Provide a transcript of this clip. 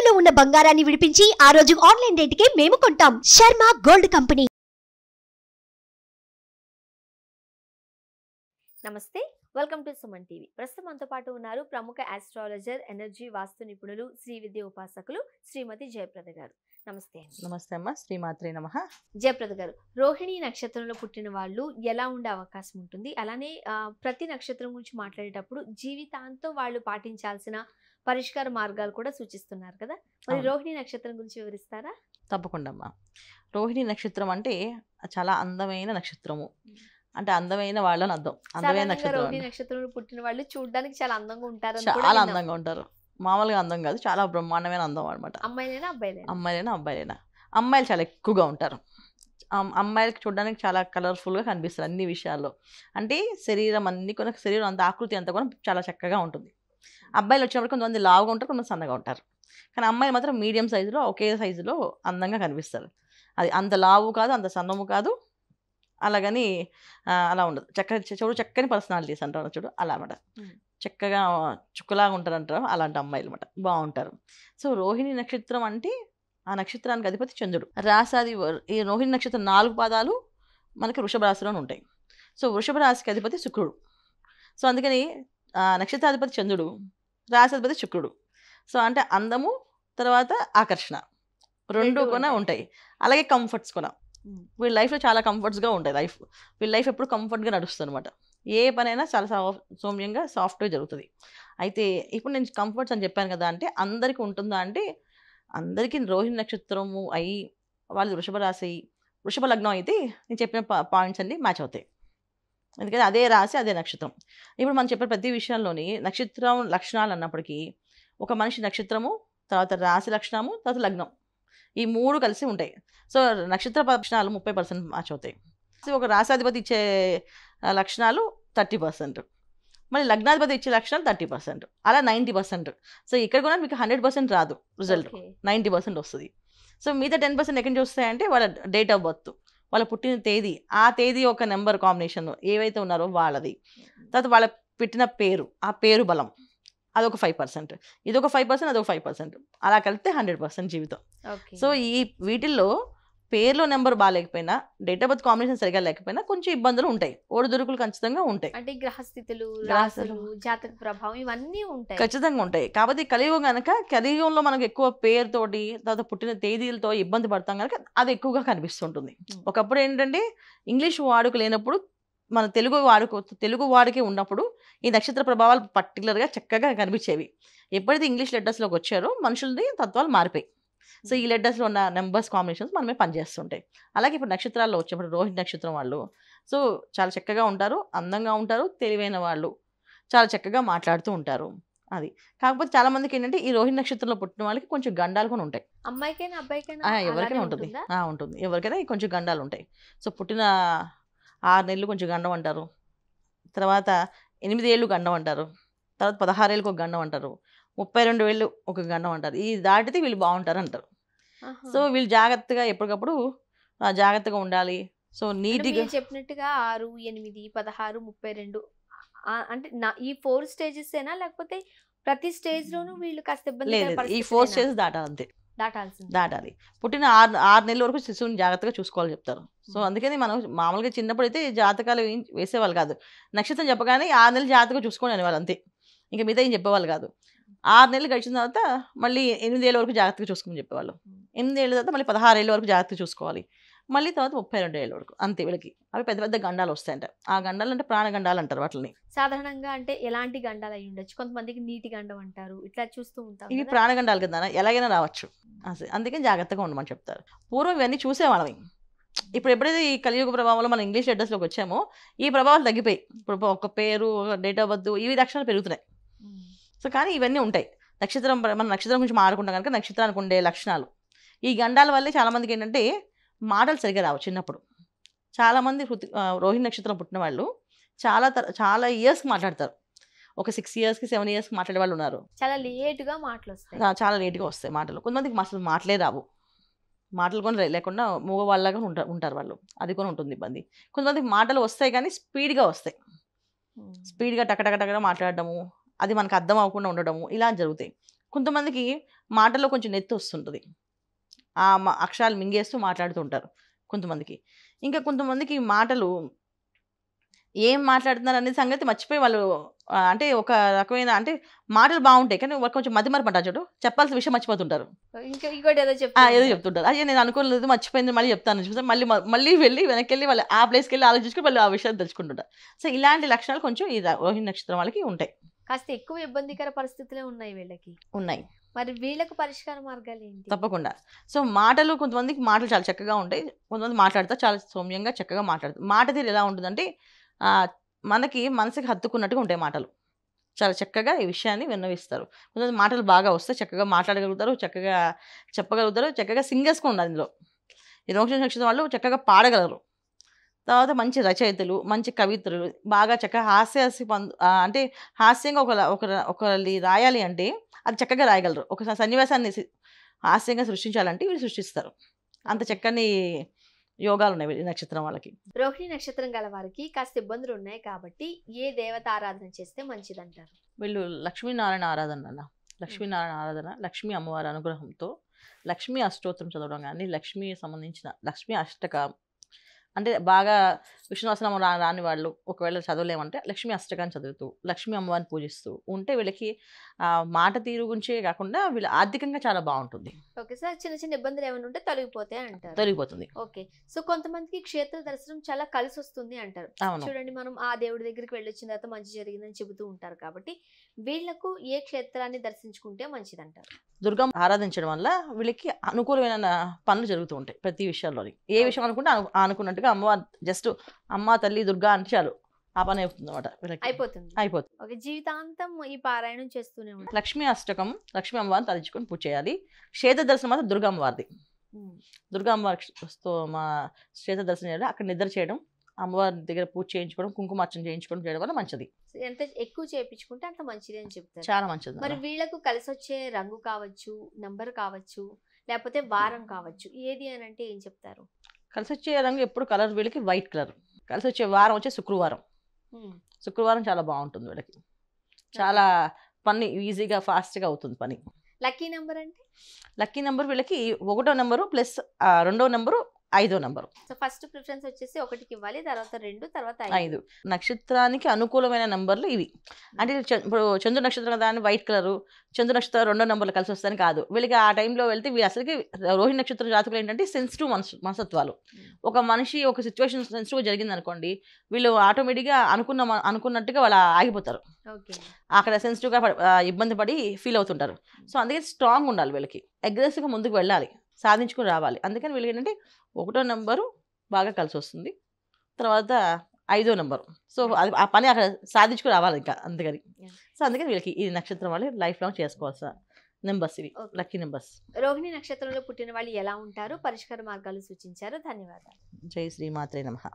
తాకట్టులో ఉన్న బంగారాన్ని విడిపించి ఆ రోజు ఆన్లైన్ రేటుకే మేము కొంటాం. Sharma gold company. నమస్తే, వెల్కమ్ టు సుమన్ టీవీ. ప్రస్తుతం మనతో పాటు ఉన్నారు ప్రముఖ ఆస్ట్రాలజర్, ఎనర్జీ వాస్తు నిపుణులు, శ్రీ విద్య ఉపాసకులు శ్రీమతి జయప్రద గారు. నమస్తే. నమస్తే అమ్మ. శ్రీమాత్రే నమః. జయప్రద గారు, రోహిణి నక్షత్రంలో పుట్టిన వాళ్ళు ఎలా ఉండే అవకాశం ఉంటుంది? అలానే ప్రతి నక్షత్రం గురించి మాట్లాడేటప్పుడు జీవితాంతం వాళ్ళు పాటించాల్సిన పరిష్కార మార్గాలు కూడా సూచిస్తున్నారు కదా, మరి రోహిణి నక్షత్రం గురించి వివరిస్తారా? తప్పకుండా అమ్మ. రోహిణి నక్షత్రం అంటే చాలా అందమైన నక్షత్రము. అంటే అందమైన వాళ్ళని అర్థం. అందమైన నక్షత్రం. రోహిణి నక్షత్రంలో పుట్టిన వాళ్ళు చూడడానికి చాలా అందంగా ఉంటారు. చాలా అందంగా ఉంటారు. మామూలుగా అందం కాదు, చాలా బ్రహ్మాండమైన అందం అనమాట. అమ్మాయిలైనా అబ్బాయిలైనా? అమ్మాయిలైనా అబ్బాయిలైనా. అమ్మాయిలు చాలా ఎక్కువగా ఉంటారు. అమ్మాయిలకి చూడడానికి చాలా కలర్ఫుల్గా కనిపిస్తారు అన్ని విషయాల్లో. అంటే శరీరం అన్ని కొన శరీరం అంత ఆకృతి అంతా కూడా చాలా చక్కగా ఉంటుంది. అబ్బాయిలు వచ్చినప్పుడు కొంతమంది లావుగా ఉంటారు, కొంతమంది సన్నగా ఉంటారు. కానీ అమ్మాయిలు మాత్రం మీడియం సైజులో, ఒకే సైజులో అందంగా కనిపిస్తారు. అది అంత లావు కాదు, అంత సన్నము కాదు, అలాగని అలా ఉండదు. చక్కని పర్సనాలిటీస్ అంటారు చూడు, అలా అన్నమాట. చక్కగా చుక్కలాగా ఉంటారంటారు, అలాంటి అమ్మాయిలు అనమాట, బాగుంటారు. సో రోహిణి నక్షత్రం అంటే ఆ నక్షత్రానికి అధిపతి చంద్రుడు. రాసాది ఈ రోహిణి నక్షత్రం 4 పాదాలు మనకి వృషభ రాశిలోనే ఉంటాయి. సో వృషభ రాశికి అధిపతి శుక్రుడు. సో అందుకని నక్షత్రాధిపతి చంద్రుడు, రాశాధిపతి శుక్రుడు. సో అంటే అందము తర్వాత ఆకర్షణ రెండు కూడా ఉంటాయి. అలాగే కంఫర్ట్స్ కూడా. వీళ్ళ లైఫ్లో చాలా కంఫర్ట్స్గా ఉంటాయి. వీళ్ళ లైఫ్ ఎప్పుడు కంఫర్ట్గా నడుస్తుంది అనమాట. ఏ పనైనా చాలా సౌమ్యంగా సాఫ్ట్గా జరుగుతుంది. అయితే ఇప్పుడు నేను కంఫర్ట్స్ అని చెప్పాను కదా, అంటే అందరికీ ఉంటుందా అంటే అందరికీ రోహిణి నక్షత్రము అయి వాళ్ళు వృషభ రాశి, వృషభ లగ్నం అయితే నేను చెప్పిన పాయింట్స్ అన్ని మ్యాచ్ అవుతాయి. ఎందుకంటే అదే రాశి అదే నక్షత్రం. ఇప్పుడు మనం చెప్పే ప్రతి విషయంలోని నక్షత్రం లక్షణాలు అన్నప్పటికీ ఒక మనిషి నక్షత్రము, తర్వాత రాశి లక్షణము, తర్వాత లగ్నం, ఈ 3 కలిసి ఉంటాయి. సో నక్షత్ర లక్షణాలు 30% మ్యాచ్ అవుతాయి. ఒక రాశాధిపతి ఇచ్చే లక్షణాలు 30%, మళ్ళీ లగ్నాధిపతి ఇచ్చే లక్షణాలు 30%, అలా 90%. సో ఇక్కడ కూడా మీకు 100% రాదు రిజల్ట్, 90% వస్తుంది. సో మిగతా 10% ఎక్కడి నుంచి వస్తాయంటే వాళ్ళ డేట్ ఆఫ్ బర్త్, వాళ్ళ పుట్టిన తేదీ, ఆ తేదీ ఒక నెంబర్ కాంబినేషన్ ఏవైతే ఉన్నారో వాళ్ళది, తర్వాత వాళ్ళ పెట్టిన పేరు, ఆ పేరు బలం, అదొక 5%, ఇదొక 5%, అదొక 5%, అలా కలిపితే 100% జీవితం. సో ఈ వీటిల్లో పేర్లో నెంబర్ బాగాలేకపోయినా, డేట్ ఆఫ్ బర్త్ కాంబినేషన్ సరిగా లేకపోయినా కొంచెం ఇబ్బందులు ఉంటాయి, ఒడిదుడుకులు ఖచ్చితంగా ఉంటాయి. అంటే గ్రహస్థితులు, రాశులు, జాతక ప్రభావం ఇవన్నీ ఉంటాయి, ఖచ్చితంగా ఉంటాయి. కాబట్టి కలియుగం కనుక, కలియుగంలో మనకు ఎక్కువ పేరుతోటి తర్వాత పుట్టిన తేదీలతో ఇబ్బంది పడతాం కనుక అది ఎక్కువగా కనిపిస్తుంటుంది. ఒకప్పుడు ఏంటంటే ఇంగ్లీష్ వాడుక లేనప్పుడు మన తెలుగు వాడికి ఉన్నప్పుడు ఈ నక్షత్ర ప్రభావాలు పర్టికులర్గా చక్కగా కనిపించేవి. ఎప్పుడైతే ఇంగ్లీష్ లెటర్స్లోకి వచ్చారో మనుషులది తత్వాలు మారిపోయి, సో ఈ లెటర్స్లో ఉన్న నెంబర్స్ కాంబినేషన్స్ మనమే పనిచేస్తుంటాయి. అలాగే ఇప్పుడు నక్షత్రాల్లో వచ్చేప్పుడు రోహిణి నక్షత్రం వాళ్ళు సో చాలా చక్కగా ఉంటారు, అందంగా ఉంటారు, తెలివైన వాళ్ళు, చాలా చక్కగా మాట్లాడుతూ ఉంటారు. అది కాకపోతే చాలా మందికి ఏంటంటే ఈ రోహిణి నక్షత్రంలో పుట్టిన వాళ్ళకి కొంచెం గండాలు కూడా ఉంటాయి. అమ్మాయికైనా అబ్బాయికైనా? ఎవరికైనా ఉంటుంది, ఉంటుంది, ఎవరికైనా కొంచెం గండాలు ఉంటాయి. సో పుట్టిన 6 నెలలు కొంచెం గండం అంటారు, తర్వాత 8 ఏళ్ళు గండం అంటారు, తర్వాత 16 ఏళ్ళకి ఒక గండం అంటారు, 32 ఏళ్ళు ఒక గండం అంటారు. ఇది దాటితే వీళ్ళు బాగుంటారు అంటారు. సో వీళ్ళు జాగ్రత్తగా ఎప్పటికప్పుడు జాగ్రత్తగా ఉండాలి. సో నీట్గా చెప్పినట్టుగా 6, 8, 16, 32 అంటే ఈ 4 స్టేజెస్ ఏనా, లేకపోతే ప్రతి స్టేజ్ లోనూ వీళ్ళు కాస్త ఇబ్బంది? ఈ 4 స్టేజ్ దాటాలి అంతే, దాటాలి. పుట్టిన 6 నెలల వరకు శిశువుని జాగ్రత్తగా చూసుకోవాలి చెప్తారు. సో అందుకని మనం మామూలుగా చిన్నప్పుడు అయితే జాతకాలు వేసేవాళ్ళు కాదు. నక్షత్రం చెప్పగానే 6 నెలలు జాగ్రత్తగా చూసుకోండి అనేవాళ్ళు అంతే, ఇంకా మిగతా ఏం చెప్పేవాళ్ళు కాదు. 6 నెలలు గడిచిన తర్వాత మళ్ళీ 8 ఏళ్ళ వరకు జాగ్రత్తగా చూసుకోమని చెప్పేవాళ్ళు. 8 ఏళ్ళ తర్వాత మళ్ళీ 16 ఏళ్ళ వరకు జాగ్రత్తగా చూసుకోవాలి, మళ్ళీ తర్వాత 32 ఏళ్ళ వరకు అంతే. వీళ్ళకి అవి పెద్ద పెద్ద గండాలు వస్తాయంట. ఆ గండాలు అంటే ప్రాణగండాలు అంటారు వాటిని. సాధారణంగా అంటే ఎలాంటి గండాలు అయి ఉండొచ్చు? కొంతమందికి నీటి గండం అంటారు, ఇట్లా చూస్తూ ఉంటాం. ఇవి ప్రాణగండాలు కదా, ఎలాగైనా రావచ్చు, అందుకని జాగ్రత్తగా ఉండమని చెప్తారు. పూర్వం ఇవన్నీ చూసేవాళ్ళం. ఇప్పుడు ఎప్పుడైతే ఈ కలియుగ ప్రభావంలో మనం ఇంగ్లీష్ లెటర్స్లోకి వచ్చామో ఈ ప్రభావాలు తగ్గిపోయి ఇప్పుడు ఒక పేరు, డేట్ ఆఫ్ బర్త్, ఇవి లక్షణాలు పెరుగుతున్నాయి. సో కానీ ఇవన్నీ ఉంటాయి. మన నక్షత్రం గురించి మాట్లాడుకుంటాం కనుక నక్షత్రానికి ఉండే లక్షణాలు, ఈ గండాల వల్లే చాలామందికి ఏంటంటే మాటలు సరిగ్గా రావు. చిన్నప్పుడు చాలామంది రోహిణి నక్షత్రం పుట్టిన వాళ్ళు చాలా ఇయర్స్కి మాట్లాడతారు. ఒక 6 ఇయర్స్కి 7 ఇయర్స్కి మాట్లాడే వాళ్ళు ఉన్నారు. చాలా లేట్గా మాటలు వస్తాయి, చాలా లేట్గా వస్తాయి మాటలు. కొంతమందికి అసలు మాటలే రావు, మాటలు కూడా లేకుండా మూగ వాళ్ళగా ఉంటారు వాళ్ళు, అది కూడా ఉంటుంది ఇబ్బంది. కొంతమందికి మాటలు వస్తాయి కానీ స్పీడ్గా వస్తాయి, స్పీడ్గా టకటకటగా మాట్లాడడము, అది మనకు అర్థం అవ్వకుండా ఉండడము, ఇలా జరుగుతాయి. కొంతమందికి మాటల్లో కొంచెం నెత్తి వస్తుంటుంది, ఆ అక్షరాలు మింగేస్తూ మాట్లాడుతూ ఉంటారు కొంతమందికి. ఇంకా కొంతమందికి మాటలు ఏం మాట్లాడుతున్నారు అనే సంగతి మర్చిపోయి వాళ్ళు అంటే ఒక రకమైన అంటే మాటలు బాగుంటాయి కానీ వాళ్ళు కొంచెం మతిమరుపు అంటారు చూడు, చెప్పాల్సిన విషయం మర్చిపోతుంటారు. ఇంకోటి ఏదో ఏదో చెప్తుంటారు, అయ్యే నేను అనుకోలేదు మర్చిపోయింది మళ్ళీ చెప్తాను చూస్తే మళ్ళీ వెళ్ళి వెనక్కి వెళ్ళి వాళ్ళు ఆ ప్లేస్కి వెళ్ళి ఆలోచించుకుని వాళ్ళు ఆ విషయాన్ని తెలుసుకుంటుంటారు. సో ఇలాంటి లక్షణాలు కొంచెం ఈ రోహిణి నక్షత్రం వాళ్ళకి ఉంటాయి, కాస్త ఎక్కువ ఇబ్బందికర పరిస్థితులే ఉన్నాయి వీళ్ళకి. ఉన్నాయి. మరి వీళ్ళకు పరిష్కార మార్గాలు ఏంటి? తప్పకుండా. సో మాటలు కొంతమందికి మాటలు చాలా చక్కగా ఉంటాయి, కొంతమంది మాట్లాడతారు చాలా సౌమ్యంగా చక్కగా మాట్లాడతారు. మాట తీరు ఎలా ఉంటుందంటే మనకి మనసుకి హత్తుకున్నట్టుగా ఉంటాయి మాటలు, చాలా చక్కగా ఈ విషయాన్ని విన్నవిస్తారు. కొంతమంది మాటలు బాగా వస్తే చక్కగా మాట్లాడగలుగుతారు, చక్కగా చెప్పగలుగుతారు, చక్కగా సింగర్స్ కూడా ఉన్నారు ఇందులో. ఈ రోహిణి నక్షత్రం వాళ్ళు చక్కగా పాడగలరు. తర్వాత మంచి రచయితలు, మంచి కవిత్రులు, బాగా చక్కగా అంటే హాస్యంగా ఒకరి రాయాలి అంటే అది చక్కగా రాయగలరు. ఒక సన్నివేశాన్ని హాస్యంగా సృష్టించాలంటే వీళ్ళు సృష్టిస్తారు. అంత చక్కని యోగాలు ఉన్నాయి ఈ నక్షత్రం వాళ్ళకి. రోహిణి నక్షత్రం గల వారికి కాస్త ఇబ్బందులు ఉన్నాయి కాబట్టి ఏ దేవత ఆరాధన చేస్తే మంచిది అంటారు? వీళ్ళు లక్ష్మీనారాయణ ఆరాధన, లక్ష్మీనారాయణ ఆరాధన, లక్ష్మీ అమ్మవారి అనుగ్రహంతో లక్ష్మీ అష్టోత్తరం చదవడం కానీ, లక్ష్మీ సంబంధించిన లక్ష్మీ అష్టకం అంటే బాగా విష్ణువసనం రాని వాళ్ళు ఒకవేళ చదవలేమంటే లక్ష్మీ అష్టకాన్ని చదువుతూ లక్ష్మీ అమ్మవారిని పూజిస్తూ ఉంటే వీళ్ళకి మాట తీరు గురించే కాకుండా వీళ్ళు ఆర్థికంగా చాలా బాగుంటుంది. ఓకే సార్, చిన్న చిన్న ఇబ్బందులు ఏమైనా ఉంటే తొలగిపోతాయి అంటారు. తొలగిపోతుంది. ఓకే, సో కొంతమందికి క్షేత్ర దర్శనం చాలా కలిసి వస్తుంది అంటారు. చూడండి, మనం ఆ దేవుడి దగ్గరికి వెళ్ళొచ్చిన తర్వాత మంచి జరిగిందని చెబుతూ ఉంటారు కాబట్టి వీళ్ళకు ఏ క్షేత్రాన్ని దర్శించుకుంటే మంచిది అంటారు? దుర్గం ఆరాధించడం వల్ల వీళ్ళకి అనుకూలమైన పనులు జరుగుతూ ఉంటాయి ప్రతి విషయాల్లోని. ఏ విషయం అనుకుంటే అనుకున్నట్టుగా అమ్మవారు జస్ట్ అమ్మ తల్లి దుర్గా అంటే చాలు ఆ పని అవుతుంది అనమాట, అయిపోతుంది. ఓకే, జీవితాంతం ఈ పారాయణం చేస్తూనే ఉంటారు. లక్ష్మీ అష్టకం, లక్ష్మీ అమ్మవారిని తలుచుకొని పూజ చేయాలి. క్షేత్ర దర్శనం మాత్రం దుర్గా అమ్మవారిది. దుర్గా అమ్మవారితో మా క్షేత్ర దర్శనం చేయాలి, అక్కడ నిద్ర చేయడం, అమ్మవారి దగ్గర పూజ చేయించుకోవడం, కుంకుమార్చన చేయించుకోవడం చేయడం వల్ల మంచిది. ఎంత ఎక్కువ చేయించుకుంటే అంత మంచిది అని చెప్తారు. చాలా మంచిది. మరి వీళ్ళకు కలిసి వచ్చే రంగు కావచ్చు, నంబర్ కావచ్చు, లేకపోతే వారం కావచ్చు, ఏది అని అంటే ఏం చెప్తారు? కలిసి వచ్చే రంగు ఎప్పుడు కలర్ వీళ్ళకి వైట్ కలర్. కలిసి వచ్చే వారం వచ్చే శుక్రవారం. శుక్రవారం చాలా బాగుంటుంది వీళ్ళకి, చాలా పని ఈజీగా ఫాస్ట్గా అవుతుంది పని. లక్కీ నెంబర్ అంటే? లక్కీ నెంబర్ వీళ్ళకి 1వ నెంబరు ప్లస్ 2వ నెంబరు 5వ నెంబరు. సో ఫస్ట్ ప్రిఫరెన్స్ వచ్చేసి 1కి ఇవ్వాలి, తర్వాత 2, తర్వాత 5. నక్షత్రానికి అనుకూలమైన నెంబర్లు ఇవి. అంటే ఇప్పుడు చంద్రు నక్షత్రం దాన్ని వైట్ కలరు, చంద్రు నక్షత్రం 2వ నెంబర్లు కలిసి వస్తాయని కాదు. వీళ్ళకి ఆ టైంలో వెళ్తే అసలుకి రోహిణి నక్షత్రం జాతకులు ఏంటంటే సెన్సిటివ్ మనస్తత్వాలు. ఒక మనిషి ఒక సిచ్యువేషన్ సెన్సిటివ్ జరిగింది అనుకోండి, వీళ్ళు ఆటోమేటిక్గా అనుకున్నట్టుగా వాళ్ళు ఆగిపోతారు, అక్కడ సెన్సిటివ్గా ఇబ్బంది పడి ఫీల్ అవుతుంటారు. సో అందుకని స్ట్రాంగ్ ఉండాలి వీళ్ళకి, అగ్రెసివ్గా ముందుకు వెళ్ళాలి, సాధించుకుని రావాలి. అందుకని వీళ్ళకి ఏంటంటే 1వ నెంబరు బాగా కలిసి వస్తుంది, తర్వాత 5వ నెంబరు. సో అది ఆ పని అక్కడ సాధించుకుని రావాలి ఇంకా, అందుకని. సో అందుకని వీళ్ళకి ఈ నక్షత్రం వాళ్ళు లైఫ్ లాంగ్ చేసుకోవాల్సిన నెంబర్స్ ఇవి, లక్కీ నెంబర్స్. రోహిణి నక్షత్రంలో పుట్టిన వాళ్ళు ఎలా ఉంటారు, పరిష్కార మార్గాలు సూచించారు. ధన్యవాదాలు. జై శ్రీమాత్రే నమః.